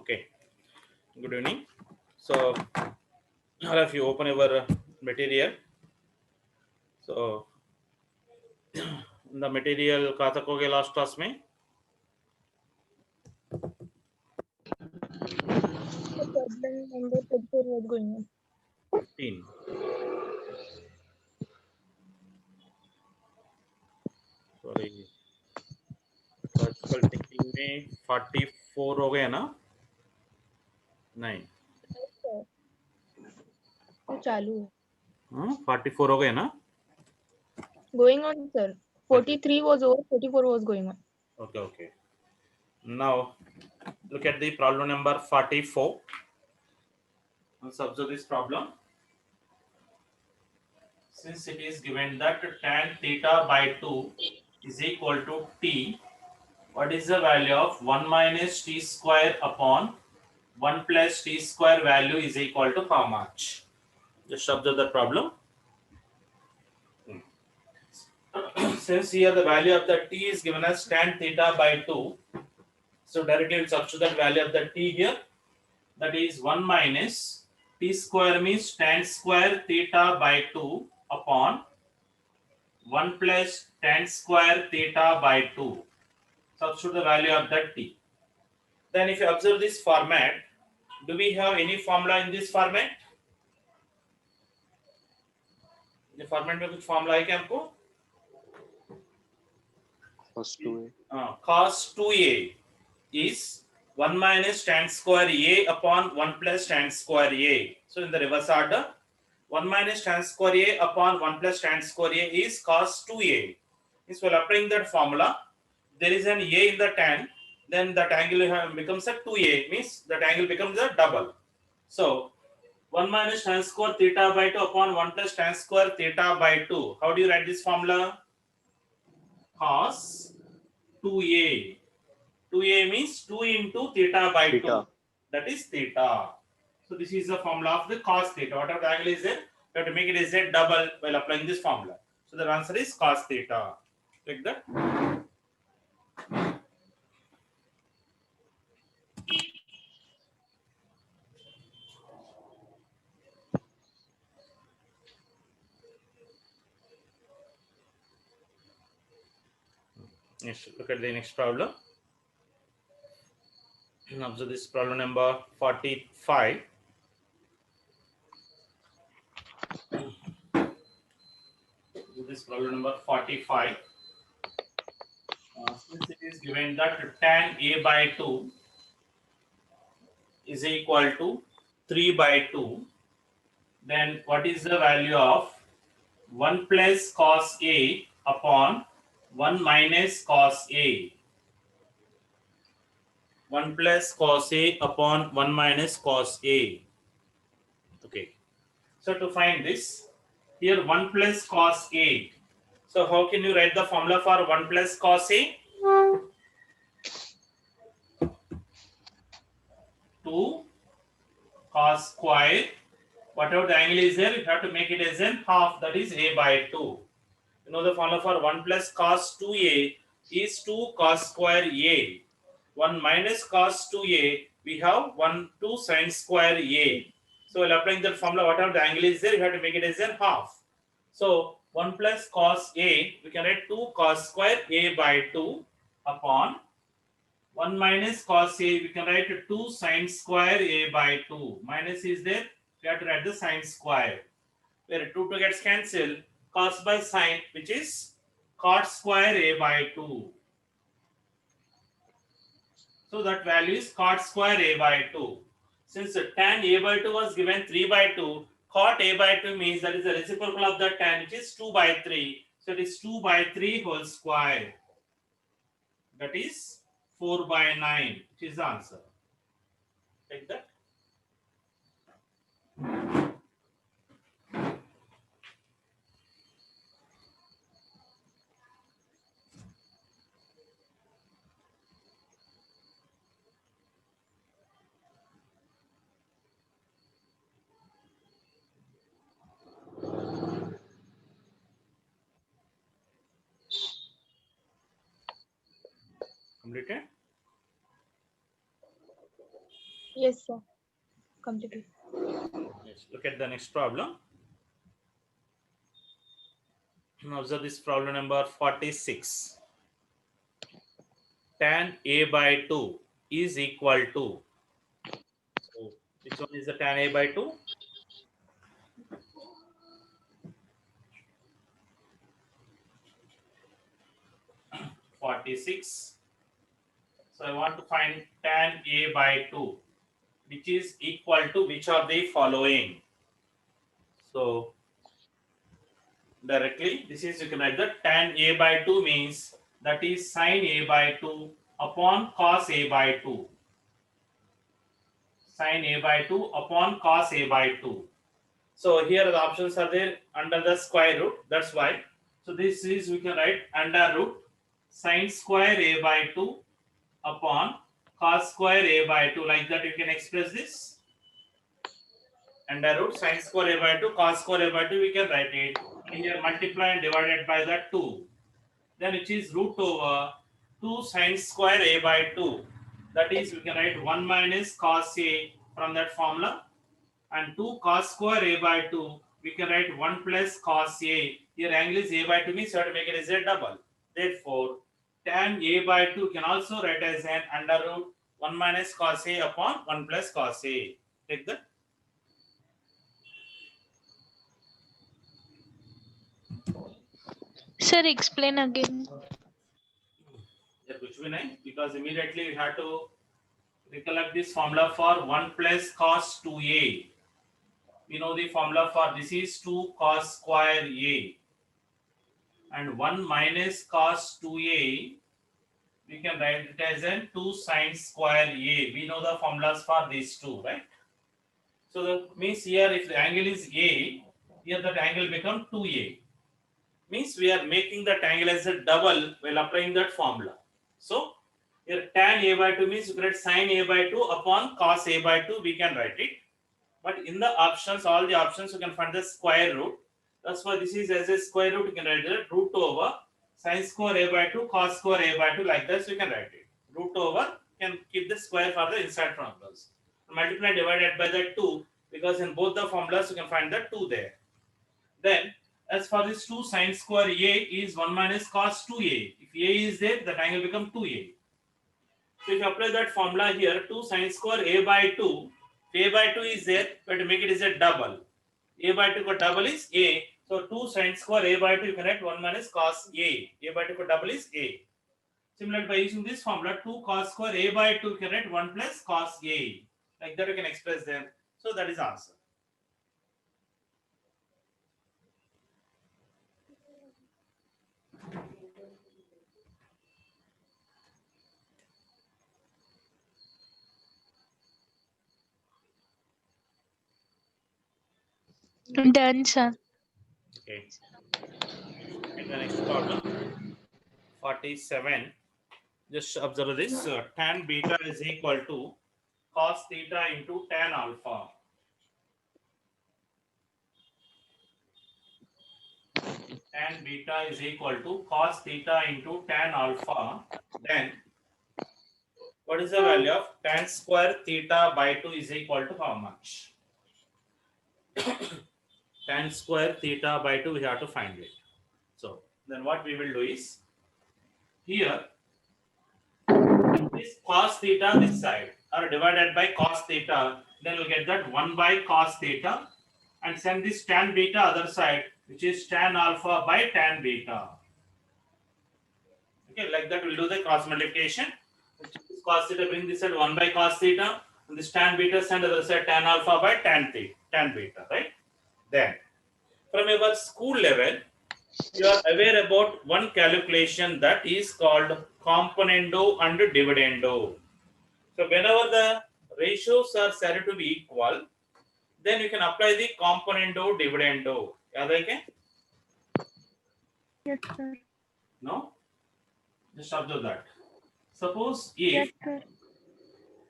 Okay, good evening. So, all of you open your material. So, the material कहाँ तक हो गया last class में? The problem number 34 was going on. 15. Sorry, logical thinking में 44 हो गया ना? नहीं, तो चालू है. 44 हो गया ना? Going on, sir. 43 was over, 44 was going on. Okay. Now, look at the problem number 44. Let's observe this problem. Since it is given that tan theta by 2 is equal to t, what is the value of 1 minus t square upon 1 plus t square value is equal to how much? Just observe the problem. Since here the value of the t is given as tan theta by 2, so directly we'll substitute that value of the t here. That is 1 minus t square means tan square theta by 2 upon 1 plus tan square theta by 2. Substitute the value of that t. Then if you observe this format, do we have any formula in this format? ये format में कुछ formula है क्या हमको? cos 2a is 1 minus tan square a upon 1 plus tan square a. So in the reverse order, 1 minus tan square a upon 1 plus tan square a is cos 2a. Means while applying that formula, there is an a in the tan, then that angle becomes a 2a, means that angle becomes a double. So 1 minus tan square theta by 2 upon 1 plus tan square theta by 2. How do you write this formula? Cos 2a. 2a means 2 into theta by 2. That is theta. So this is the formula of the cos theta. Whatever the angle is there, you have to make it as a double while applying this formula. So the answer is cos theta. Like that. Next, look at the next problem. Observe this problem number 45. This problem number 45. Since it is given that tan a by 2 is equal to 3 by 2, then what is the value of 1 plus cos a upon 1 minus cos a? 1 plus cos a upon 1 minus cos a. Okay. So to find this, here 1 plus cos a. So how can you write the formula for 1 plus cos a? 2 cos square. Whatever the angle is there, you have to make it as in half, that is a by 2. You know the formula for 1 plus cos 2a is 2 cos square a. 1 minus cos 2a, we have 1 2 sin square a. So while applying that formula, whatever the angle is there, you have to make it as in half. So 1 plus cos a, we can write 2 cos square a by 2 upon 1 minus cos a, we can write 2 sin square a by 2. Minus is there, we have to write the sin square. Where 2 gets cancelled, cos by sin, which is cot square a by 2. So that value is cot square a by 2. Since tan a by 2 was given 3 by 2, cot a by 2 means that is the reciprocal of the tan, which is 2 by 3. So it is 2 by 3 whole square. That is 4 by 9, which is the answer. Take that. Completed. Yes, sir. Completely. Yes. Look at the next problem. Now observe this problem number 46. Tan A by 2 is equal to. So which one is the tan A by 2? 46. So I want to find tan A by 2, which is equal to which of the following. So directly, this is, you can write that tan A by 2 means that is sin A by 2 upon cos A by 2. Sin A by 2 upon cos A by 2. So here the options are there under the square root. That's why. So this is, we can write under root sin square A by 2 upon cos square A by 2. Like that you can express this. Under root sin square A by 2 cos square A by 2, we can write it. And here multiply and divided by the 2. Then which is root over 2 sin square A by 2. That is, we can write 1 minus cos A from that formula. And 2 cos square A by 2, we can write 1 plus cos A. Here angle is A by 2 means you have to make it as a double. Therefore, tan A by 2 can also write as an under root 1 minus cos A upon 1 plus cos A. Take that. Sir, explain again. Yeah, which will I? Because immediately we have to recollect this formula for 1 plus cos 2A. We know the formula for this is 2 cos square A. And 1 minus cos 2A, we can write it as an 2 sin square A. We know the formulas for these two, right? So that means here if the angle is A, here that angle become 2A. Means we are making that angle as a double while applying that formula. So here tan A by 2 means you can write sin A by 2 upon cos A by 2, we can write it. But in the options, all the options you can find the square root. That's why this is as a square root, you can write it root over sin square A by 2 cos square A by 2, like this you can write it. Root over, you can keep the square for the inside formulas. Multiply divided by the 2, because in both the formulas you can find the 2 there. Then as for this 2 sin square A is 1 minus cos 2A. If A is there, that angle become 2A. So if you apply that formula here, 2 sin square A by 2, if A by 2 is there, but to make it is a double. A by 2 ko double is A. So 2 sin square A by 2, you can write 1 minus cos A. A by 2 ko double is A. Similarly, by using this formula, 2 cos square A by 2, you can write 1 plus cos A. Like that you can express them. So that is answer. Done, sir. Okay. And the next problem, 47. Just observe this. Tan beta is equal to cos theta into tan alpha. Tan beta is equal to cos theta into tan alpha. Then what is the value of tan square theta by 2 is equal to how much? Tan square theta by 2, we have to find it. So then what we will do is, here this cos theta this side are divided by cos theta, then we'll get that 1 by cos theta, and send this tan beta other side, which is tan alpha by tan beta. Okay, like that we'll do the cross multiplication. Cos theta, bring this side 1 by cos theta, and this tan beta send other side tan alpha by tan beta, right? Then from your school level, you are aware about one calculation that is called componendo and dividendo. So whenever the ratios are said to be equal, then you can apply the componendo dividendo. Yaad hai kya? Yes, sir. No? Just observe that. Suppose Yes, if sir.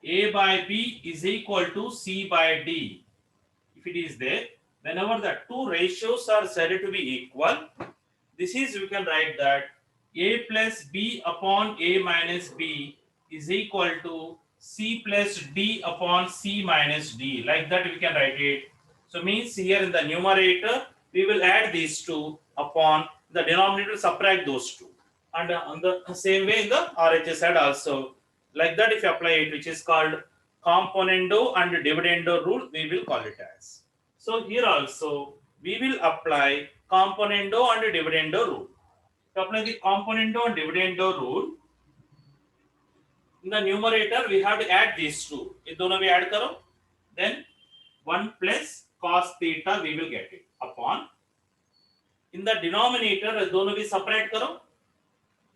A by B is equal to C by D, if it is there, whenever the two ratios are said to be equal, this is, we can write that A plus B upon A minus B is equal to C plus D upon C minus D. Like that we can write it. So means here in the numerator, we will add these two upon the denominator, subtract those two. And on the same way in the RHS side also. Like that if you apply it, which is called componendo and dividendo rule, we will call it as. So here also, we will apply componendo and dividendo rule. To apply the componendo and dividendo rule, in the numerator we have to add these two. ये दोनों भी add करो, then 1 plus cos theta we will get it upon. In the denominator ये दोनों भी separate करो,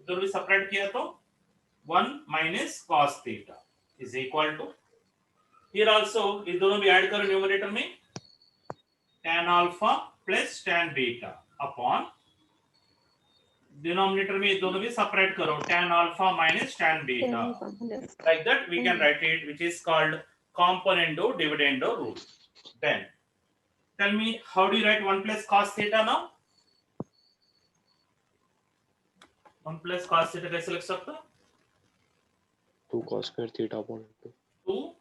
दोनों भी separate किया तो 1 minus cos theta is equal to, here also ये दोनों भी add करो numerator में, tan alpha plus tan beta upon, denominator में ये दोनों भी separate करो, tan alpha minus tan beta. Like that we can write it, which is called componendo dividendo rule. Then tell me, how do you write 1 plus cos theta now? 1 plus cos theta कैसे लिख सकते हो? 2 cos square theta upon 2. 2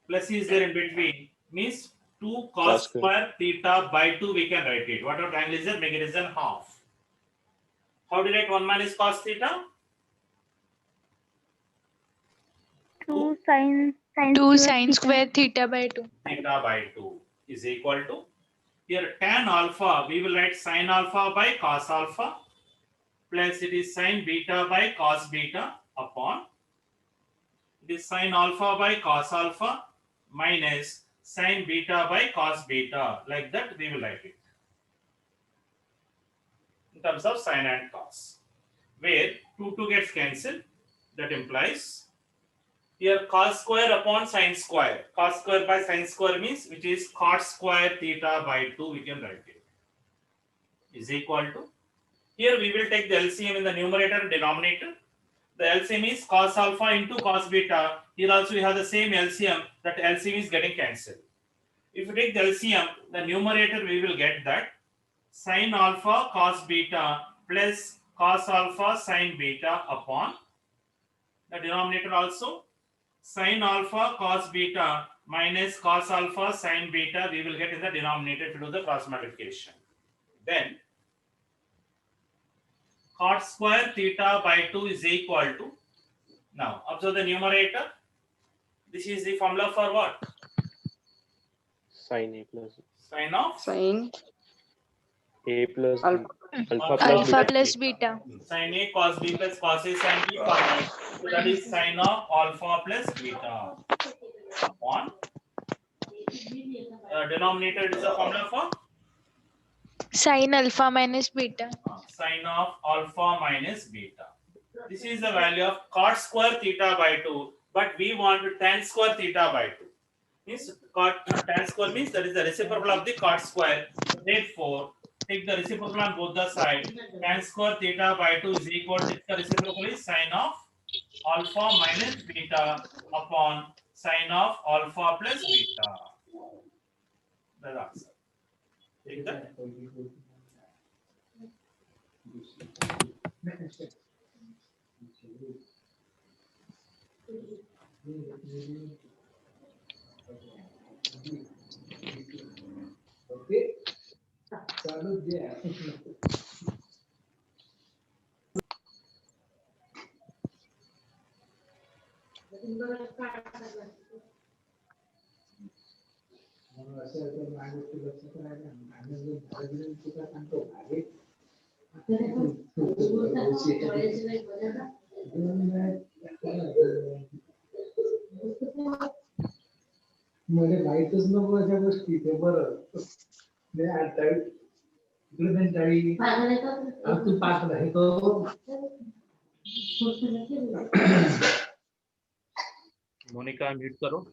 plus is there in between, means 2 cos square theta by 2 we can write it. Whatever angle is there, make it as an half. How do you write 1 minus cos theta? 2 sin 2 sin square theta by 2. Theta by 2 is equal to, here tan alpha we will write sin alpha by cos alpha plus it is sin beta by cos beta upon, it is sin alpha by cos alpha minus sin beta by cos beta. Like that we will write it in terms of sin and cos, where 2 gets cancelled. That implies here cos square upon sin square. Cos square by sin square means, which is cot square theta by 2 we can write it, is equal to, here we will take the LCM in the numerator and denominator. The LCM is cos alpha into cos beta. Here also we have the same LCM, that LCM is getting cancelled. If you take the LCM, the numerator we will get that sin alpha cos beta plus cos alpha sin beta upon, the denominator also sin alpha cos beta minus cos alpha sin beta we will get in the denominator to do the cross multiplication. Then cot square theta by 2 is equal to, now observe the numerator, this is the formula for what? Sin A plus Sin of Sin A plus B. Alpha. Alpha plus beta. sin A cos B plus cos A sin B cos B. So that is sin of alpha plus beta upon, denominator is the formula for Sin alpha minus beta. sin of alpha minus beta. This is the value of cot square theta by 2, but we want tan square theta by 2. Means tan square means that is the reciprocal of the cot square. Therefore, take the reciprocal on both the sides. Tan square theta by 2 is equal to, the reciprocal is sin of alpha minus beta upon sin of alpha plus beta. That's the answer. Take that. मला माहितच नको अशा गोष्टी ते बरं नाही आता इकडे त्यांच्याळी तू पाच आहे तो मोनिका म्यूट करो.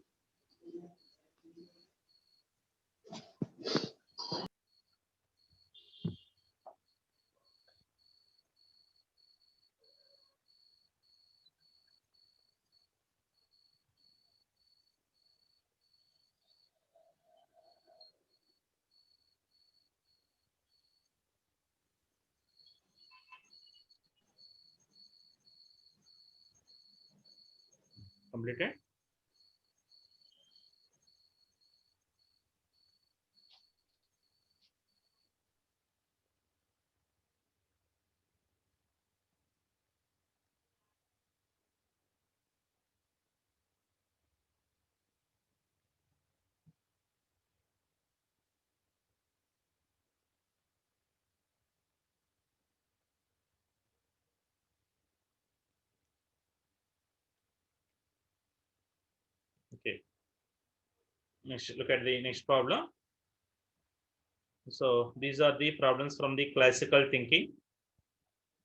completed. Okay. Next, look at the next problem. So these are the problems from the classical thinking.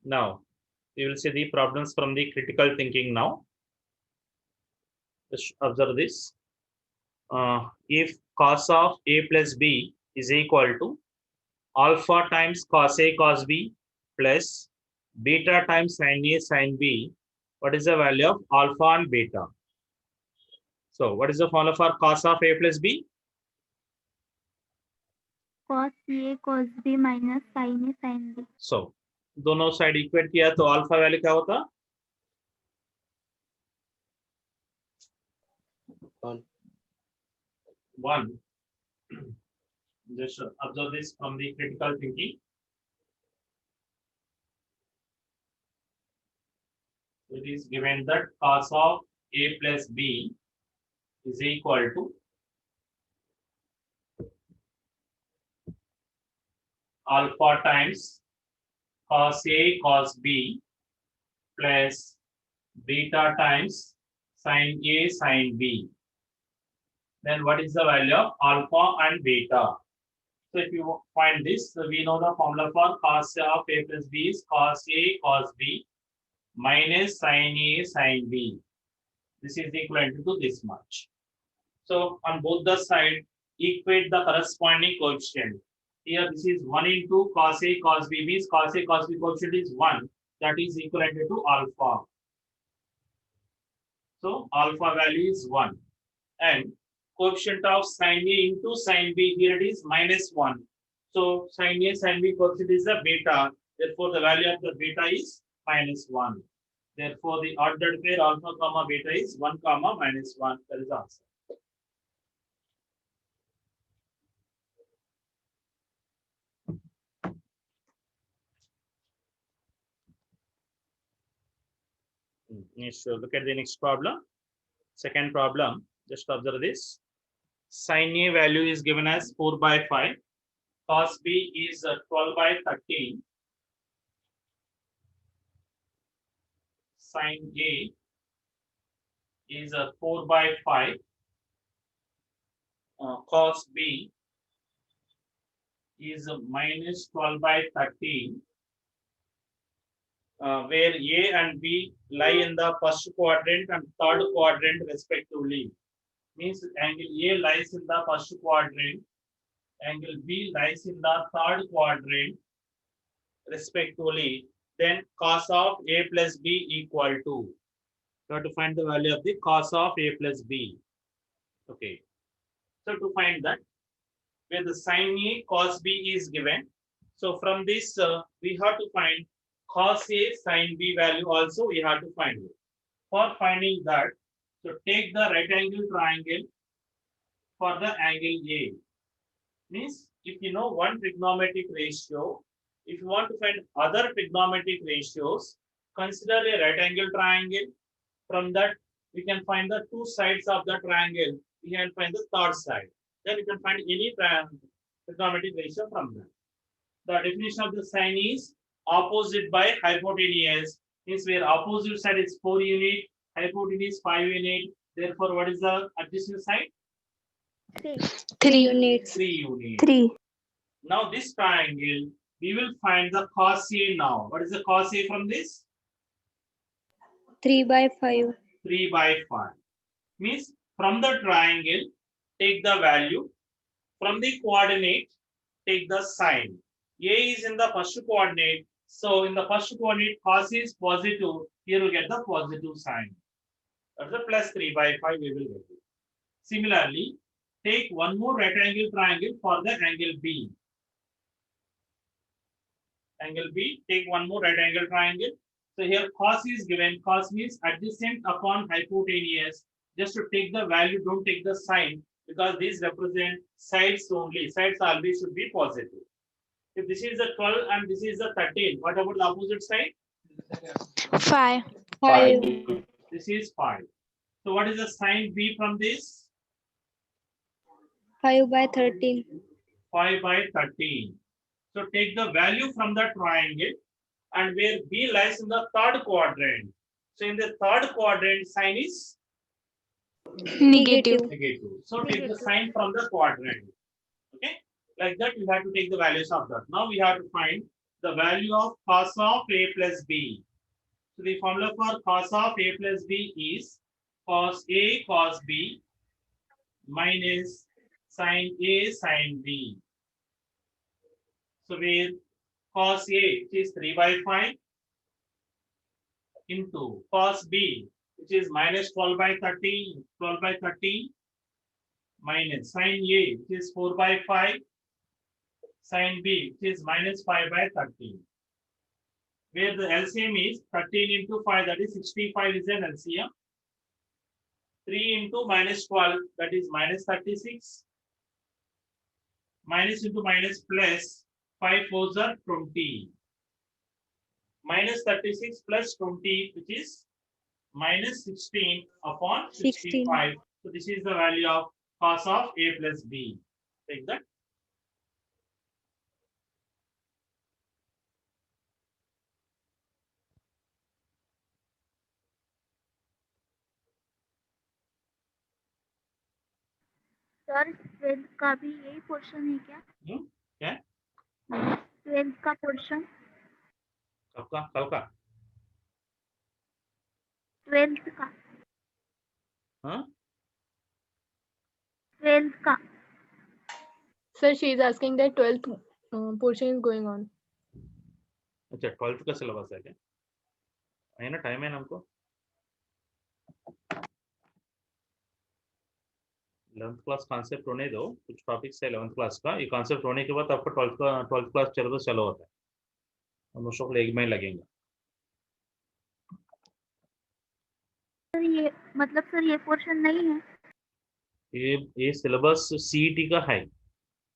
Now we will see the problems from the critical thinking now. Just observe this. If cos of a plus b is equal to alpha times cos a cos b plus beta times sin a sin b, what is the value of alpha and beta? So what is the formula for cos of a plus b? cos A cos B minus sin A sin B. So दोनों side equate किया तो alpha value क्या होता? 1. Just observe this from the critical thinking. It is given that cos of a plus b is equal to alpha times cos a cos b plus beta times sin a sin b. Then what is the value of alpha and beta? So if you find this, so we know the formula for cos of a plus b is cos a cos b minus sin a sin b. This is equivalent to this much. So on both the side, equate the corresponding coefficient. Here this is 1 into cos a cos b means cos a cos b coefficient is 1. That is equivalent to alpha. So alpha value is 1. And coefficient of sin a into sin b, here it is minus 1. So sin a sin b coefficient is the beta. Therefore the value of the beta is minus 1. Therefore the ordered pair alpha comma beta is 1 comma minus 1. That is the answer. So look at the next problem. Second problem, just observe this. Sin A value is given as 4 by 5. Cos B is 12 by 13. Sin A is 4 by 5. Cos B is minus 12 by 13. Where A and B lie in the first quadrant and third quadrant respectively. Means angle A lies in the first quadrant, angle B lies in the third quadrant respectively. Then cos of A plus B equal to. You have to find the value of the cos of A plus B. Okay. So to find that, where the sin A cos B is given. So from this, we have to find cos A sin B value also we have to find it. For finding that, so take the right angle triangle for the angle A. Means if you know one trigonometric ratio, if you want to find other trigonometric ratios, consider a right angle triangle. From that, we can find the two sides of the triangle. We can find the third side. Then you can find any trigonometric ratio from that. The definition of the sine is opposite by hypotenuse. Means where opposite side is 4 unit, hypotenuse 5 unit. Therefore, what is the adjacent side? 3 units. 3 unit. 3. Now this triangle, we will find the cos A now. What is the cos A from this? 3 by 5. 3 by 5. Means from the triangle, take the value. From the coordinate, take the sign. A is in the first coordinate. So in the first coordinate, cos is positive. Here we get the positive sign. That's the plus 3 by 5 we will get it. Similarly, take one more right angle triangle for the angle B. Angle B, take one more right angle triangle. So here cos is given. Cos means adjacent upon hypotenuse. Just to take the value, don't take the sign, because these represent sides only. Sides always should be positive. If this is the 12 and this is the 13, what about the opposite side? 5. 5. This is 5. So what is the sign B from this? 5 by 13. 5 by 13. So take the value from the triangle, and where B lies in the third quadrant. So in the third quadrant, sign is Negative. negative. So take the sign from the quadrant. Okay, like that you have to take the values of that. Now we have to find the value of cos of A plus B. So the formula for cos of A plus B is cos A cos B minus sin A sin B. So where cos A, which is 3 by 5, into cos B, which is minus 12 by 13, minus sin A, which is 4 by 5, sin B, which is minus 5 by 13. Where the LCM is 13 into 5, that is 65 is an LCM. 3 into minus 12, that is minus 36. Minus into minus plus, 5 fours are 20. Minus 36 plus 20, which is minus 16 upon 65. So this is the value of cos of A plus B. Take that. Sir 12th का भी यही portion है क्या? क्या? 12th का portion, कल का 12th का, हाँ? 12th का. Sir, she is asking that 12th portion is going on. अच्छा 12th का सिलेबस है क्या? है ना, टाइम है ना हमको. 11th क्लास कॉन्सेप्ट होने दो, कुछ टॉपिक्स है 11th क्लास का. ये कॉन्सेप्ट होने के बाद आपको 12th क्लास चलो तो चलो होता है. हम उसको एक महीने लगेंगे. सर ये मतलब सर ये पोर्शन नहीं है. ये सिलेबस सीईटी का है,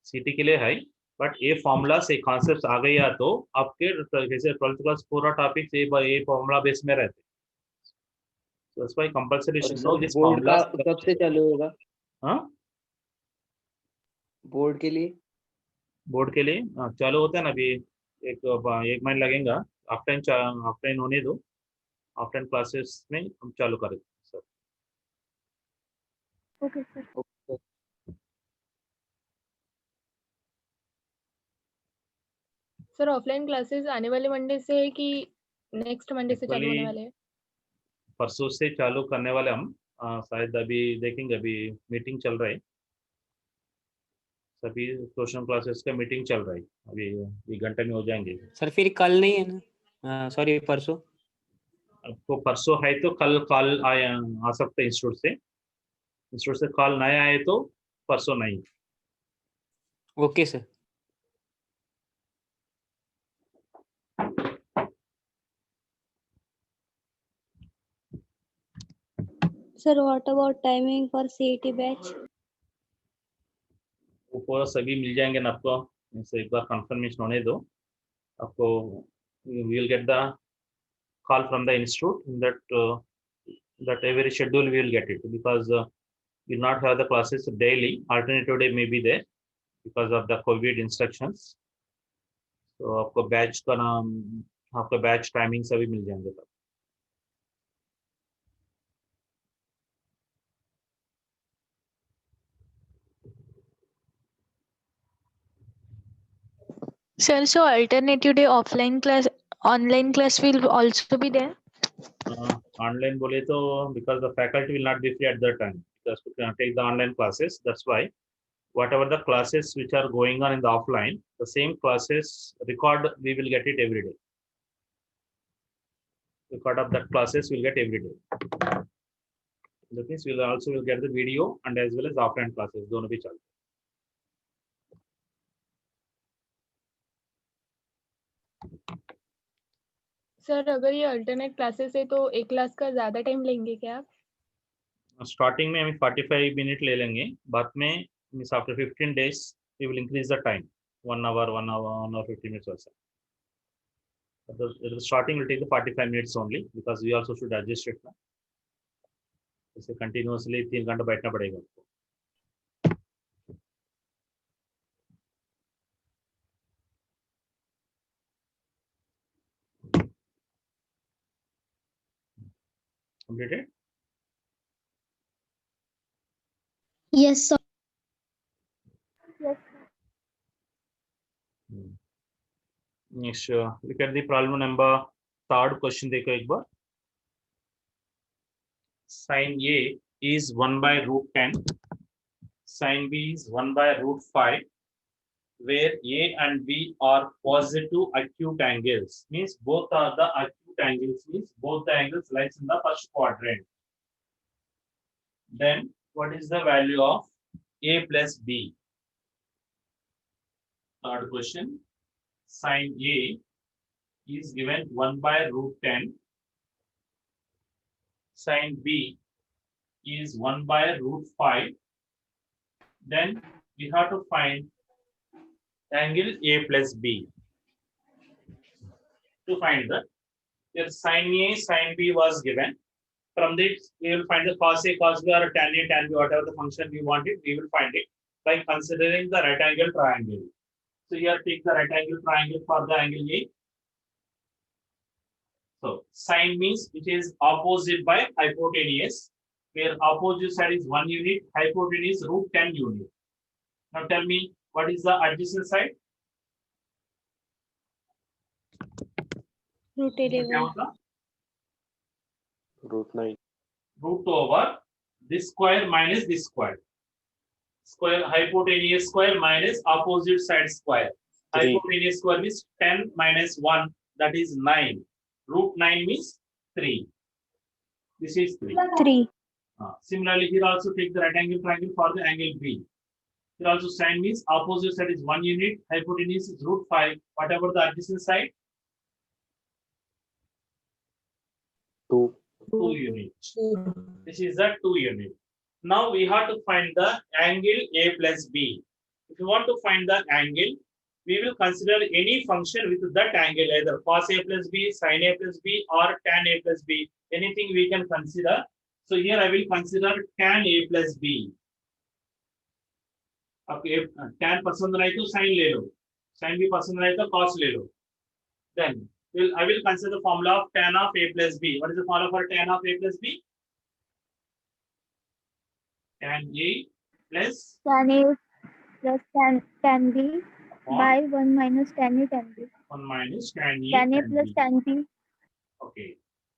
सीईटी के लिए है. बट ये फॉर्मूला से कॉन्सेप्ट्स आ गया तो आपके जैसे 12th क्लास पूरा टॉपिक ये फॉर्मूला बेस में रहते. So that's why compulsory should know this board का formula. कब से चालू होगा? हाँ, बोर्ड के लिए चालू होता है ना. अभी एक महीना लगेगा. ऑफलाइन होने दो. ऑफलाइन क्लासेस में हम चालू करेंगे sir. Okay sir. Sir offline classes आने वाले मंडे से है कि नेक्स्ट मंडे से चालू होने Actually, वाले हैं? परसों से चालू करने वाले हम. शायद अभी देखेंगे, अभी मीटिंग चल रहा है. सभी ट्यूशन क्लासेस का मीटिंग चल रहा है. अभी 1 घंटे में हो जाएंगे. सर फिर कल नहीं है ना? सॉरी परसों. आपको परसों है तो कल आ सकते हैं इंस्टीट्यूट से कॉल नहीं आए तो परसों नहीं. Okay sir. Sir, what about timing for CET batch? वो पूरा सभी मिल जाएंगे ना आपको. इनसे एक बार कंफर्मेशन होने दो आपको. we will get the call from the institute that every schedule we will get it, because we will not have the classes daily. Alternative day may be there because of the COVID instructions. तो आपको batch का नाम, आपका batch timing सभी मिल जाएंगे तब. Sir, so alternative day offline class, online class will also be there? Online बोले तो because the faculty will not be free at that time because to take the online classes. That's why whatever the classes which are going on in the offline, the same classes record we will get it every day. Record of that classes we'll get every day. That means we'll also get the video and as well as offline classes दोनों भी चलते. Sir अगर ये alternate classes है तो एक class का ज्यादा टाइम लेंगे क्या आप? स्टार्टिंग में हम 45 मिनट ले लेंगे, बाद में means after 15 days we will increase the time 1 hour 1 hour 1 hour 50 minutes also. The starting will take the 45 minutes only because we also should adjust it. इसे कंटिन्यूअसली 3 घंटा बैठना पड़ेगा आपको. Completed? Yes, sir. Yes. Next, look at the problem number third question. देखो एक बार. Sin A is 1 by root 10. Sin B is 1 by root 5. Where A and B are positive acute angles. Means both are the acute angles. Means both the angles lies in the first quadrant. Then what is the value of A plus B? Third question. Sin A is given 1 by root 10. Sin B is 1 by root 5. Then we have to find angle A plus B. To find that, here sin A, sin B was given. From this, we will find the cos A, cos B, or tan A, tan B, whatever the function we want it, we will find it by considering the right angle triangle. So here take the right angle triangle for the angle A. So sine means it is opposite by hypotenuse, where opposite side is 1 unit, hypotenuse root 10 unit. Now tell me, what is the adjacent side? Root 11. Root 9. Root over this square minus this square. Square hypotenuse square minus opposite side square. 3. Hypotenuse square means 10 minus 1, that is 9. Root 9 means 3. This is 3. 3. Similarly, here also take the right angle triangle for the angle B. Here also sine means opposite side is 1 unit, hypotenuse is root 5. Whatever the adjacent side? 2. 2 units. This is the 2 unit. Now we have to find the angle A plus B. If you want to find the angle, we will consider any function with that angle, either cos A plus B, sin A plus B, or tan A plus B. Anything we can consider. So here I will consider tan A plus B. Okay, tan पसंद नहीं तो sin ले लो, sin भी पसंद नहीं तो cos ले लो. Then I will consider the formula of tan of A plus B. What is the formula for tan of A plus B? Tan A plus Tan A plus tan B by 1 minus tan A tan B. 1 minus tan A. Tan A tan plus B. tan B. Okay.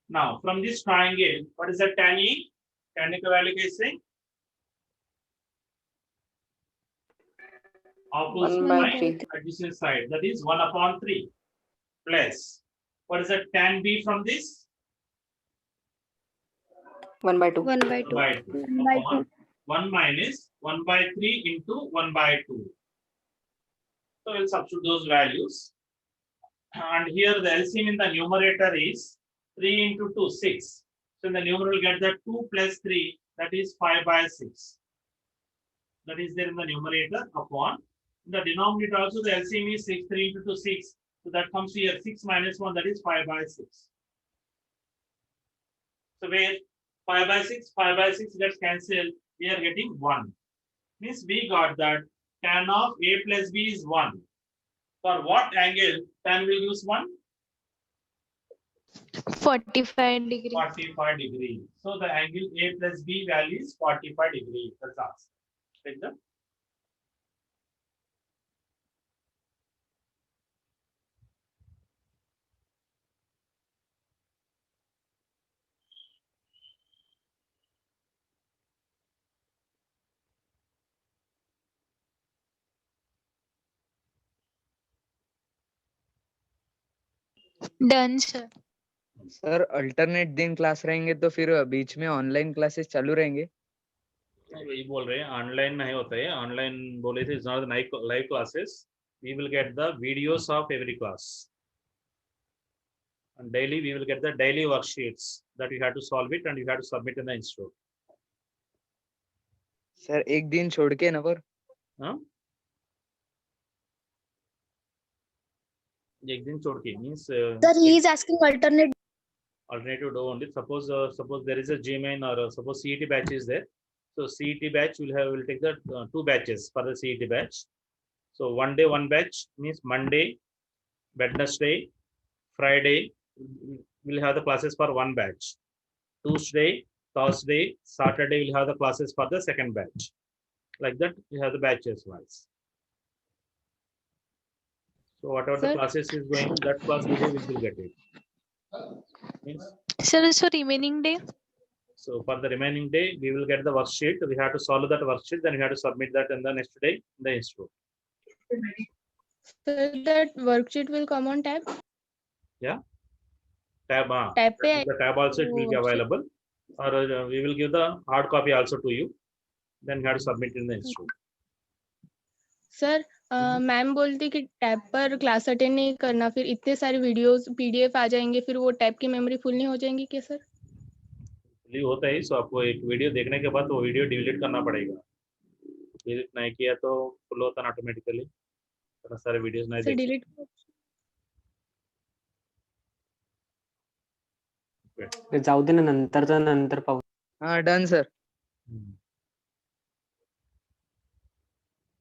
Now from this triangle, what is the tan A? Tan A का value कैसे? Opposite side, adjacent side, that is 1 upon 3 plus what is the tan B from this? 1 by 2. 1 by 2 1 by 2. upon 1 minus 1 by 3 into 1 by 2. So we'll substitute those values, and here the LCM in the numerator is 3 into 2 6. So in the numerator we'll get that 2 plus 3, that is 5 by 6. That is there in the numerator upon the denominator also the LCM is 6, 3 into 2 6. So that comes here 6 minus 1, that is 5 by 6. So where 5 by 6 gets cancelled, we are getting 1. Means we got that tan of A plus B is 1. For what angle tan will use 1? 45 degree. 45 degree. So the angle A plus B value is 45 degree. That's answer. Take the Done, sir. Sir alternate दिन class रहेंगे तो फिर बीच में online classes चालू रहेंगे? वही बोल रहे हैं, ऑनलाइन नहीं होता है. ऑनलाइन बोले थे, it's not live classes. We will get the videos of every class. And daily we will get the daily worksheets that you have to solve it and you have to submit in the institute. Sir एक दिन छोड़ के ना पर Huh? एक दिन छोड़ के means Sir, he is asking alternate. alternative do only. Suppose there is a GMAIN or suppose CET batch is there. So CET batch will take the 2 batches for the CET batch. So one day one batch means Monday, Wednesday, Friday we'll have the classes for one batch. Tuesday, Thursday, Saturday we'll have the classes for the second batch. Like that we have the batches wise. So whatever the Sir? classes is going, that class video we will get it. Means, Sir, so remaining day. so for the remaining day, we will get the worksheet. We have to solve that worksheet, then we have to submit that in the next day in the institute. Sir, that worksheet will come on tab. Tab, Tab pe the tab also it will be worksheet. available, or we will give the hard copy also to you. Then you have to submit in the institute. Sir ma'am बोलती कि tab पर class attend नहीं करना, फिर इतने सारे videos PDF आ जाएंगे, फिर वो टैब की मेमोरी फुल नहीं हो जाएंगी क्या सर? ये होता है, सो आपको एक वीडियो देखने के बाद वो वीडियो डिलीट करना पड़ेगा. डिलीट नहीं किया तो फुल होता है ऑटोमेटिकली. इतना सारे वीडियोस नहीं सर देख डिलीट जाऊ दे ना, नंतर पाहू. हाँ done sir.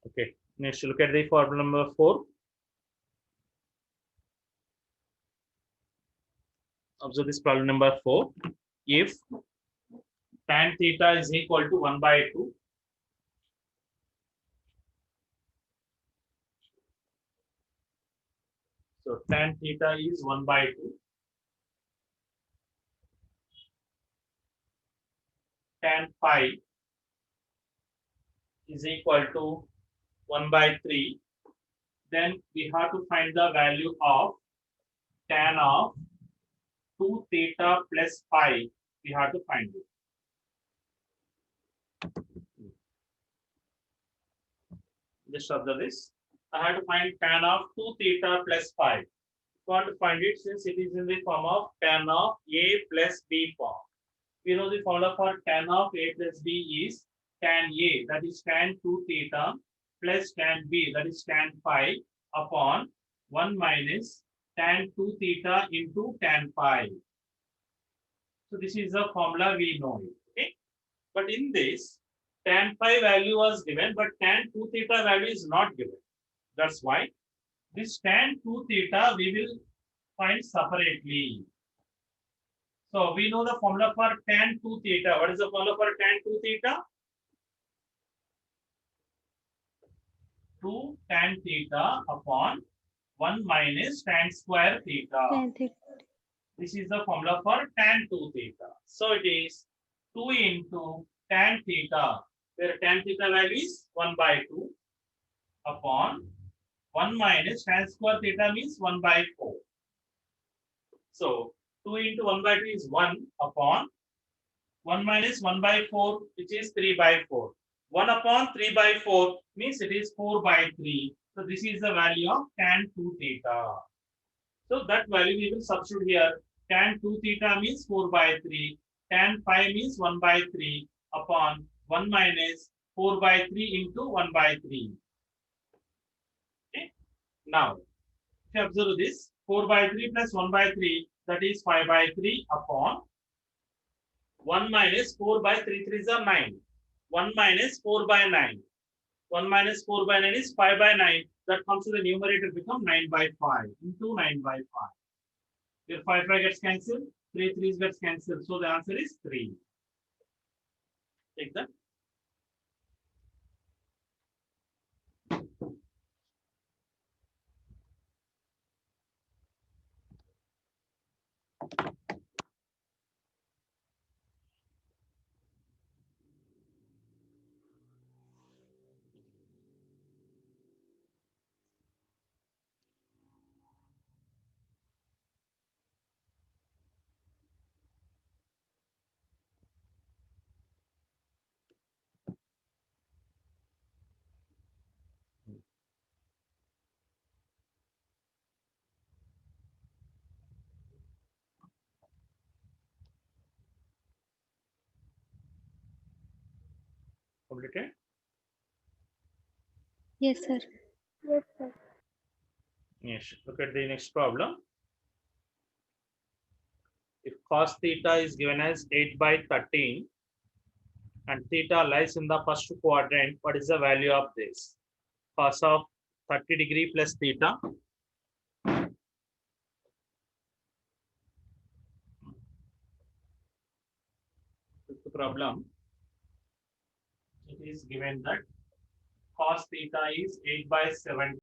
Okay, next look at the problem number 4. Observe this problem number 4. If tan theta is equal to 1 by 2, so tan theta is 1 by 2, tan phi is equal to 1 by 3, then we have to find the value of tan of 2 theta plus phi. We have to find it. Just observe this. I have to find tan of 2 theta plus phi. I want to find it since it is in the form of tan of A plus B form. We know the formula for tan of A plus B is tan A, that is tan 2 theta, plus tan B, that is tan phi, upon 1 minus tan 2 theta into tan phi. So this is the formula we know it. Okay. But in this, tan phi value was given, but tan 2 theta value is not given. That's why this tan 2 theta we will find separately. So we know the formula for tan 2 theta. What is the formula for tan 2 theta? 2 tan theta upon 1 minus tan square theta. Tan theta. This is the formula for tan 2 theta. So it is 2 into tan theta, where tan theta value is 1 by 2 upon 1 minus tan square theta means 1 by 4. So 2 into 1 by 2 is 1 upon 1 minus 1 by 4, which is 3 by 4. 1 upon 3 by 4 means it is 4 by 3. So this is the value of tan 2 theta. So that value we will substitute here. Tan 2 theta means 4 by 3. Tan phi means 1 by 3 upon 1 minus 4 by 3 into 1 by 3. Okay. Now, if you observe this, 4 by 3 plus 1 by 3, that is 5 by 3 upon 1 minus 4 by 3, 3 is a 9. 1 minus 4 by 9. 1 minus 4 by 9 is 5 by 9. That comes to the numerator become 9 by 5 into 9 by 5. Here 5 gets cancelled, 3 3s gets cancelled. So the answer is 3. Take that. Completed? Yes, sir. Yes, sir. Yes. Look at the next problem. If cos theta is given as 8/13 and theta lies in the first quadrant, what is the value of this? Cos of 30 degree plus theta. The problem, it is given that cos theta is 8/17